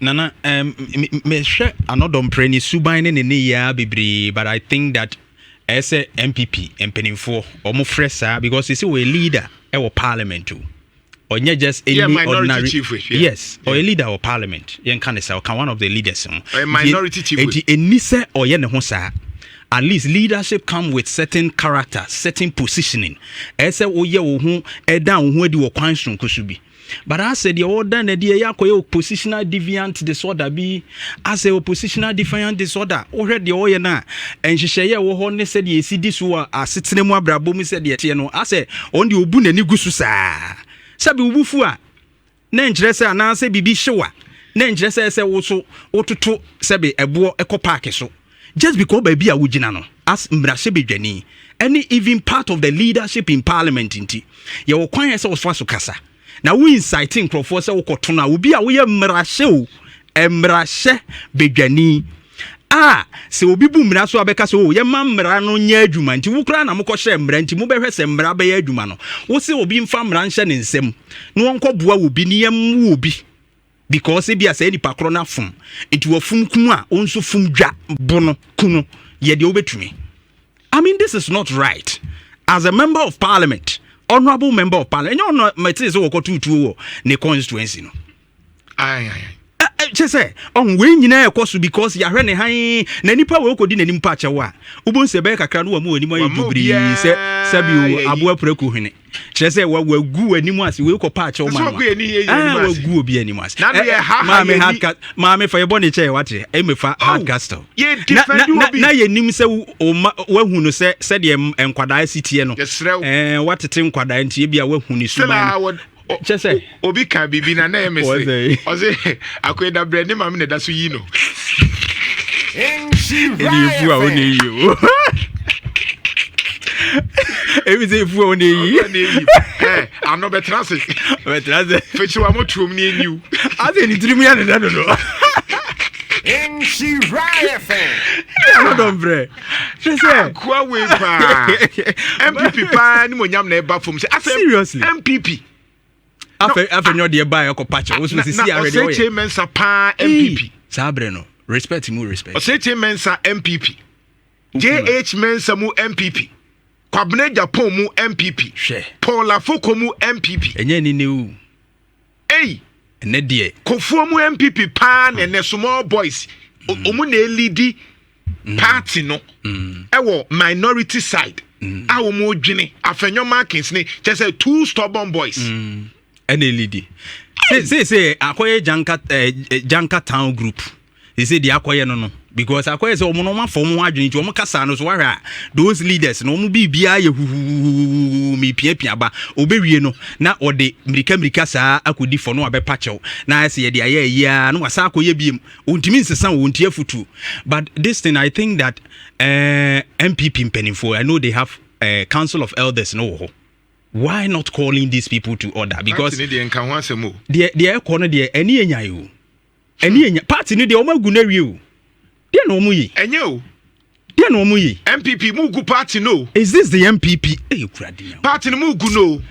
Nana, me share Annoh-Dompreh ni suban ne ya bebre, but I think that as a NPP empenifo omo fresa because you see we leader e parliament too. Or not just any ordinary chief, yes, or a leader of parliament. Yen can say one of the leaders. A minority chief. Enise or yen hosa. At least leadership come with certain character, certain positioning. Ese oye ohun eda ohun edi wo kwansun kusubi. But I said the order na dia yakoye positional deviant disorder bi as a positional defiant disorder. Already oye na enhyehyeye wo ho ne said ye si diso a asetene mu abrabo mu said ye tie no. I say on the obu na ni gusu saa. Sabi ubufu a na nkyerɛ sɛ anaasɛ bibi hyewa na nkyerɛ sɛ wo wototo sabi ɛboɔ ɛkɔ park so just because baabi a wogina no as mmarahyɛ bedwani any even part of the leadership in parliament nti yɛ wo kwan sɛ wofa so kasa na wo inciting nkrɔfoɔ sɛ wokɔto no a obi a woyɛ mmarahyɛ bedwani se obi bu mmara so abeka so ye ma mmara no nya adwuma nti wo kra na mokɔ hyɛ mmara nti mo bɛhwɛ sɛ mmara bɛyɛ adwuma no wo se obi mfa mmara nhyɛ ne nsɛm no wonkɔ boa obi ne yam wo obi because bia sɛ nipa kro na fom nti wo fom kunu a onso fom dwa bono kunu ye de obetumi. I mean, this is not right. As a member of parliament, honorable member of parliament, you know mete so wo kɔ tutu ne constituency no just say on we nyina ekoso because ya hwe ne han na nipa we okodi nanim pa achewo a ubonse be kakra no wa mu anim ayi dubri se sabi abo apreku hwene kire say wa gu anim ase we ko pa achewo ma wa gu obi anim ase ma me fa yebo ne che wate e me fa hard castle na ye nim se wa hu no se de enkwada sitie no watete nkwada ntie bia wa hu ni suban just say obi kan bibi na na emese oze akweda bre ne mam ne da so yi no fu a oni yi ebi say fu a oni yi ano betrase fechi wa motrom ne enyu ase ni tirimu ya ne da do Nhyira FM Annoh-Dompreh just say kwa we pa MPP pa ni monyam na e ba fom say seriously MPP After no de buy ko patch wo so see already o say mensa pa MPP sabre no respect o say mensa MPP JH mensa mu MPP Kwabene Japan mu MPP Paul Afoko mu MPP enye ni new ene de Kofuo mu MPP pa na ne small boys omu na lead party no ewo minority side a wo mu dwene afenyo markings ni say two stubborn boys NLD. Say akoye janka town group. They say the akoye no because akoye say omo no ma form adwene ti omo kasa no so wahwe those leaders no omo bibia ye hu mi pia ba obewie no na ode mirika saa akodi fo no abepa chew na say ye de aye ya no wasa akoye biem ontimi nsesa wonti afutu but this thing I think that MPP mpenifo I know they have council of elders no. Why not calling these people to order? Because the corner there any enya you. Any party ni de o magu na wi. Dey no mu yi. Enyo. Dey no mu yi. MPP mu gu party no. Is this the MPP? Hey, party no mu gu no.